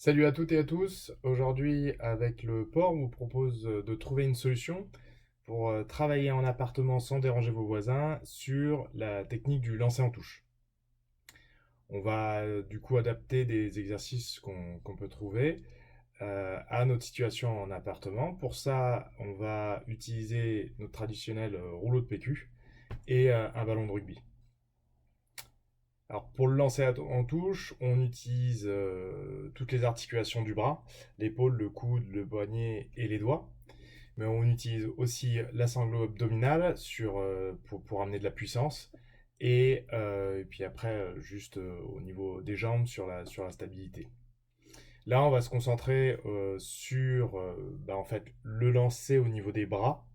Salut à toutes et à tous. Aujourd'hui, avec le port, on vous propose de trouver une solution pour travailler en appartement sans déranger vos voisins sur la technique du lancer en touche. On va du coup adapter des exercices qu'on peut trouver à notre situation en appartement. Pour ça, on va utiliser notre traditionnel rouleau de PQ et un ballon de rugby. Alors pour le lancer en touche, on utilise toutes les articulations du bras, l'épaule, le coude, le poignet et les doigts. Mais on utilise aussi la sangle abdominale pour amener de la puissance. Et puis après, juste au niveau des jambes sur la stabilité. Là, on va se concentrer sur en fait, le lancer au niveau des bras.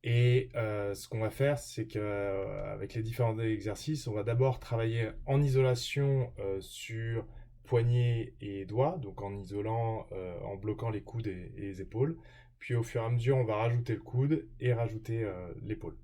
Et ce qu'on va faire, c'est qu'avec les différents exercices, on va d'abord travailler en isolation sur poignets et doigts, donc en isolant, en bloquant les coudes et les épaules. Puis au fur et à mesure, on va rajouter le coude et rajouter l'épaule.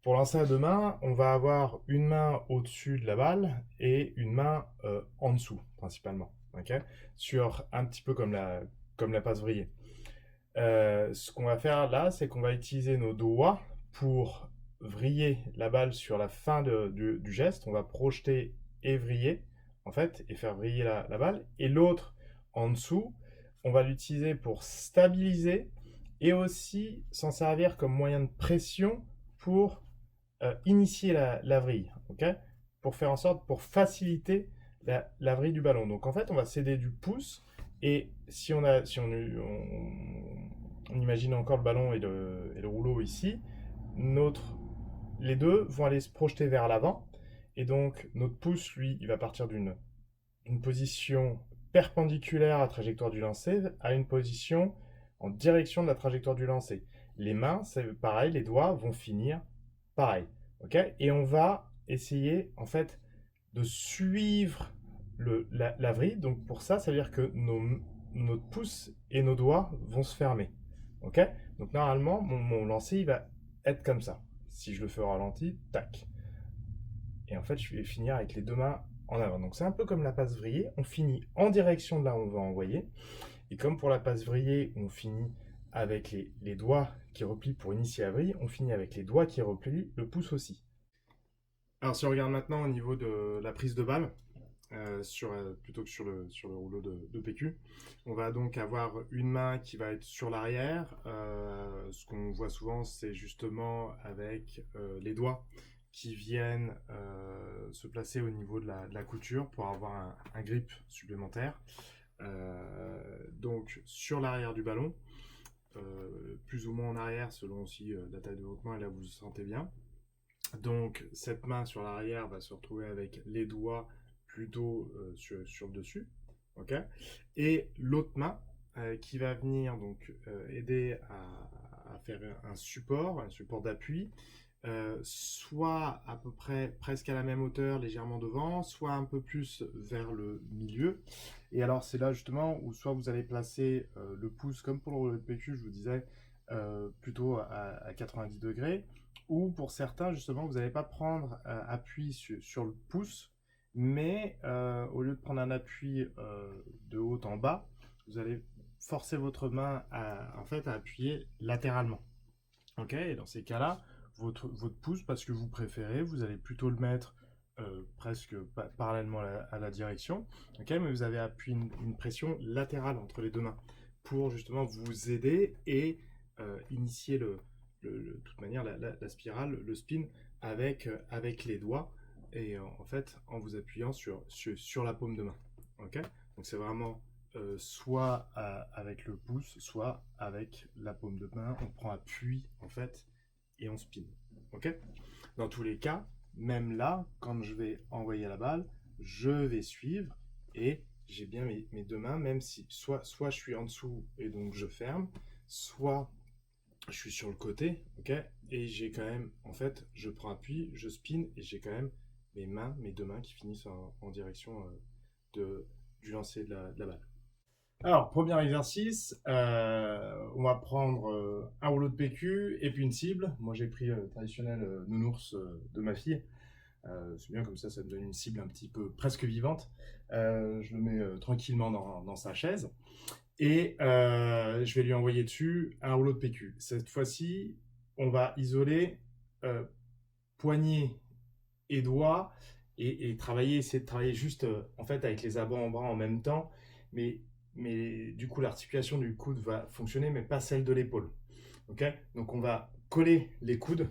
Pour lancer à deux mains, on va avoir une main au-dessus de la balle et une main en dessous, principalement. Ok, sur un petit peu comme la passe vrillée. Ce qu'on va faire là, c'est qu'on va utiliser nos doigts pour vriller la balle sur la fin du geste. On va projeter et vriller, en fait, et faire vriller la balle. Et l'autre en dessous, on va l'utiliser pour stabiliser et aussi s'en servir comme moyen de pression pour initier la vrille, ok, pour faire en sorte, pour faciliter la vrille du ballon. Donc en fait, on va s'aider du pouce et on imagine encore le ballon et le rouleau ici, les deux vont aller se projeter vers l'avant et donc notre pouce, lui, il va partir d'une position perpendiculaire à la trajectoire du lancer à une position en direction de la trajectoire du lancer. Les mains, c'est pareil, les doigts vont finir pareil. Ok, et on va essayer en fait de suivre la vrille. Donc pour ça, ça veut dire que notre pouce et nos doigts vont se fermer. Ok, donc normalement, mon lancer, il va être comme ça. Si je le fais au ralenti, tac. Et en fait, je vais finir avec les deux mains en avant. Donc c'est un peu comme la passe vrillée. On finit en direction de là où on va envoyer. Et comme pour la passe vrillée, on finit avec les doigts qui replient pour initier la vrille, on finit avec les doigts qui replient, le pouce aussi. Alors si on regarde maintenant au niveau de la prise de balle, plutôt que sur le rouleau de PQ. On va donc avoir une main qui va être sur l'arrière. Ce qu'on voit souvent, c'est justement avec les doigts qui viennent se placer au niveau de la couture pour avoir un grip supplémentaire. Donc sur l'arrière du ballon, plus ou moins en arrière selon aussi la taille de votre main et là vous vous sentez bien. Donc cette main sur l'arrière va se retrouver avec les doigts plutôt sur le dessus. Ok, et l'autre main qui va venir donc aider à faire un support d'appui, soit à peu près presque à la même hauteur, légèrement devant, soit un peu plus vers le milieu. Et alors c'est là justement où soit vous allez placer le pouce comme pour le rouleau de PQ, je vous disais, plutôt à 90 degrés, ou pour certains justement vous n'allez pas prendre appui sur le pouce, mais au lieu de prendre un appui de haut en bas, vous allez forcer votre main en fait, à appuyer latéralement. Ok, et dans ces cas-là, votre pouce, parce que vous préférez, vous allez plutôt le mettre presque parallèlement à la direction, ok, mais vous avez appuyé une pression latérale entre les deux mains pour justement vous aider et initier de toute manière la spirale, le spin avec les doigts et en fait en vous appuyant sur la paume de main. Ok, donc c'est vraiment soit avec le pouce, soit avec la paume de main. On prend appui en fait et on spin. Ok. Dans tous les cas, même là, quand je vais envoyer la balle, je vais suivre et j'ai bien mes deux mains, même si soit je suis en dessous et donc je ferme, soit je suis sur le côté, ok, et j'ai quand même, en fait, je prends appui, je spin et j'ai quand même mes deux mains qui finissent en direction du lancer de la balle. Alors, premier exercice, on va prendre un rouleau de PQ et puis une cible. Moi, j'ai pris le traditionnel nounours de ma fille. C'est bien comme ça me donne une cible un petit peu presque vivante. Je le mets tranquillement dans sa chaise. Et je vais lui envoyer dessus un rouleau de PQ. Cette fois-ci, on va isoler poignet et doigts et essayer de travailler juste en fait avec les avant-bras en même temps. Mais, mais du coup, l'articulation du coude va fonctionner, mais pas celle de l'épaule. Okay, donc on va coller les coudes,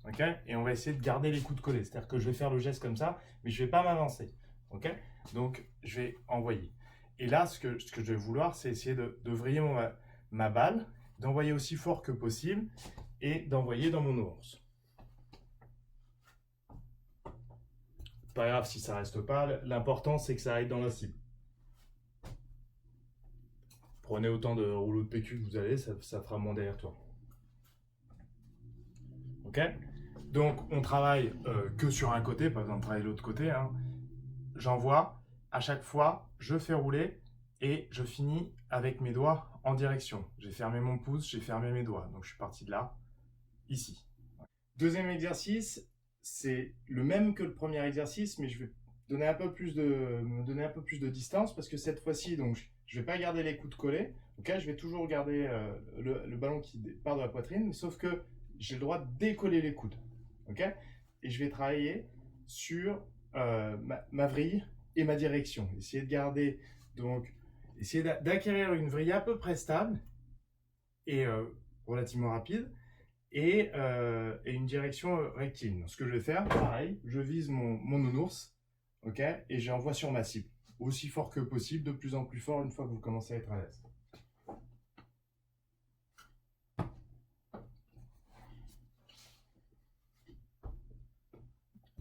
okay, et on va essayer de garder les coudes collés. C'est-à-dire que je vais faire le geste comme ça, mais je ne vais pas m'avancer. Okay, donc je vais envoyer. Et là, ce que je vais vouloir, c'est essayer de vriller ma balle, d'envoyer aussi fort que possible et d'envoyer dans mon ours. Pas grave si ça reste pas, l'important c'est que ça aille dans la cible. Prenez autant de rouleaux de PQ que vous avez, ça fera moins d'aller-retour. Ok, donc on travaille que sur un côté, pas besoin de travailler de l'autre côté. Hein. J'envoie, à chaque fois, je fais rouler et je finis avec mes doigts en direction. J'ai fermé mon pouce, j'ai fermé mes doigts. Donc je suis parti de là, ici. Deuxième exercice, c'est le même que le premier exercice, mais je vais donner me donner un peu plus de distance parce que cette fois-ci, donc, je ne vais pas garder les coudes collés. Okay, je vais toujours garder le ballon qui part de la poitrine, sauf que j'ai le droit de décoller les coudes. Okay, et je vais travailler sur ma vrille et ma direction. Essayer de garder, donc, essayer d'acquérir une vrille à peu près stable et relativement rapide et une direction rectiligne. Ce que je vais faire, pareil, je vise mon nounours, ok, et j'envoie sur ma cible. Aussi fort que possible, de plus en plus fort une fois que vous commencez à être à l'aise.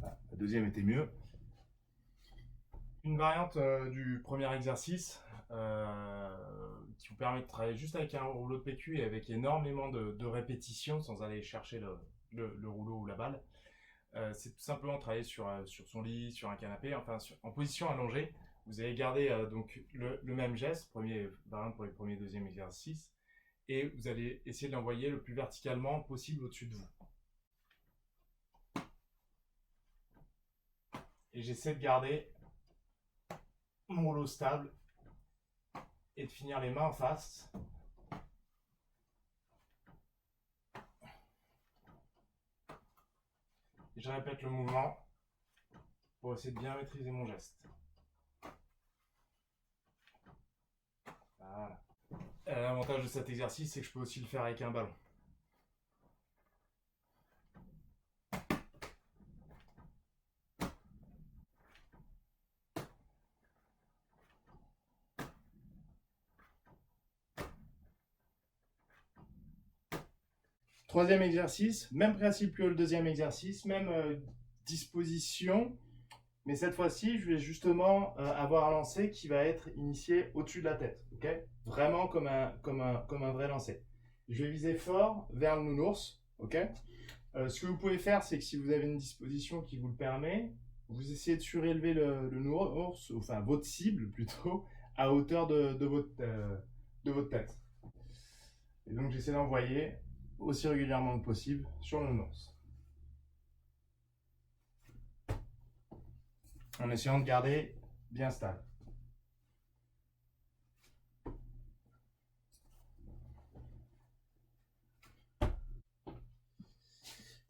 La deuxième était mieux. Une variante du premier exercice qui vous permet de travailler juste avec un rouleau de PQ et avec énormément de répétitions sans aller chercher le rouleau ou la balle. C'est tout simplement travailler sur son lit, sur un canapé, enfin en position allongée. Vous allez garder donc le même geste, premier variante pour les premiers et deuxième exercices, et vous allez essayer de l'envoyer le plus verticalement possible au-dessus de vous. Et j'essaie de garder mon rouleau stable et de finir les mains en face. Et je répète le mouvement pour essayer de bien maîtriser mon geste. Voilà. L'avantage de cet exercice, c'est que je peux aussi le faire avec un ballon. Troisième exercice, même principe que le deuxième exercice, même disposition, mais cette fois-ci, je vais justement avoir un lancer qui va être initié au-dessus de la tête, okay, vraiment comme un vrai lancer. Je vais viser fort vers le nounours, okay. Ce que vous pouvez faire, c'est que si vous avez une disposition qui vous le permet, vous essayez de surélever le nounours, enfin votre cible plutôt, à hauteur de votre tête. Et donc j'essaie d'envoyer aussi régulièrement que possible sur le nounours. En essayant de garder bien stable.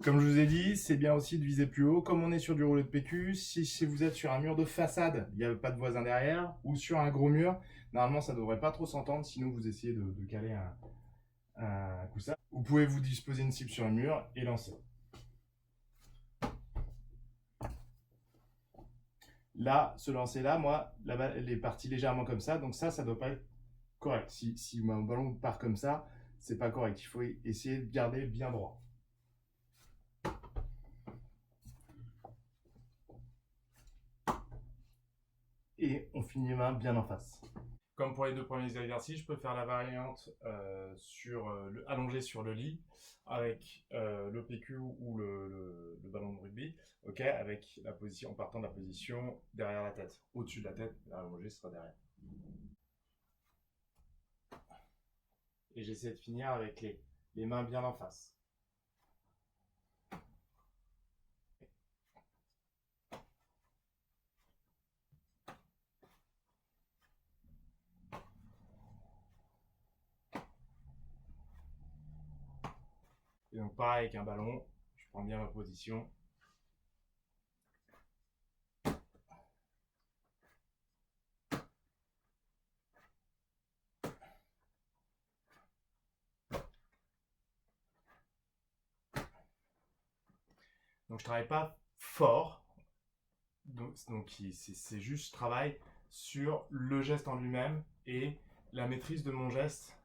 Comme je vous ai dit, c'est bien aussi de viser plus haut. Comme on est sur du rouleau de PQ, si vous êtes sur un mur de façade, il n'y a pas de voisin derrière, ou sur un gros mur, normalement ça ne devrait pas trop s'entendre, sinon vous essayez de caler un coussin. Vous pouvez vous disposer une cible sur le mur et lancer. Là, ce lancer-là, moi, la balle, elle est partie légèrement comme ça, donc ça doit pas être correct. Si mon ballon part comme ça, c'est pas correct. Il faut essayer de garder bien droit. Et on finit les mains bien en face. Comme pour les deux premiers exercices, je peux faire la variante allongée sur le lit avec le PQ ou le ballon de rugby, ok, avec la position, en partant de la position derrière la tête, au-dessus de la tête, allongée sera derrière. Et j'essaie de finir avec les mains bien en face. Et donc pareil avec un ballon, je prends bien ma position. Donc je travaille pas fort, donc c'est juste je travaille sur le geste en lui-même et la maîtrise de mon geste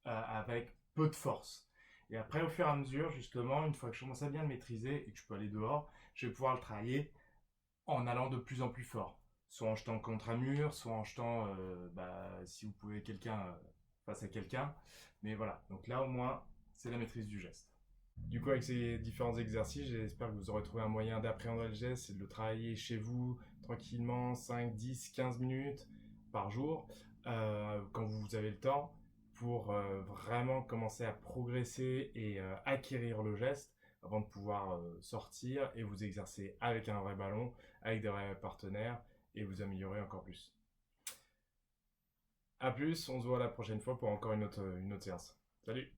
avec peu de force. Et après, au fur et à mesure, justement, une fois que je commence à bien le maîtriser et que je peux aller dehors, je vais pouvoir le travailler en allant de plus en plus fort. Soit en jetant contre un mur, soit en jetant, si vous pouvez, quelqu'un face à quelqu'un. Mais voilà, donc là au moins, c'est la maîtrise du geste. Du coup, avec ces différents exercices, j'espère que vous aurez trouvé un moyen d'appréhender le geste et de le travailler chez vous tranquillement 5, 10, 15 minutes par jour quand vous avez le temps pour vraiment commencer à progresser et acquérir le geste avant de pouvoir sortir et vous exercer avec un vrai ballon, avec des vrais partenaires et vous améliorer encore plus. A plus, on se voit la prochaine fois pour encore une autre séance. Salut!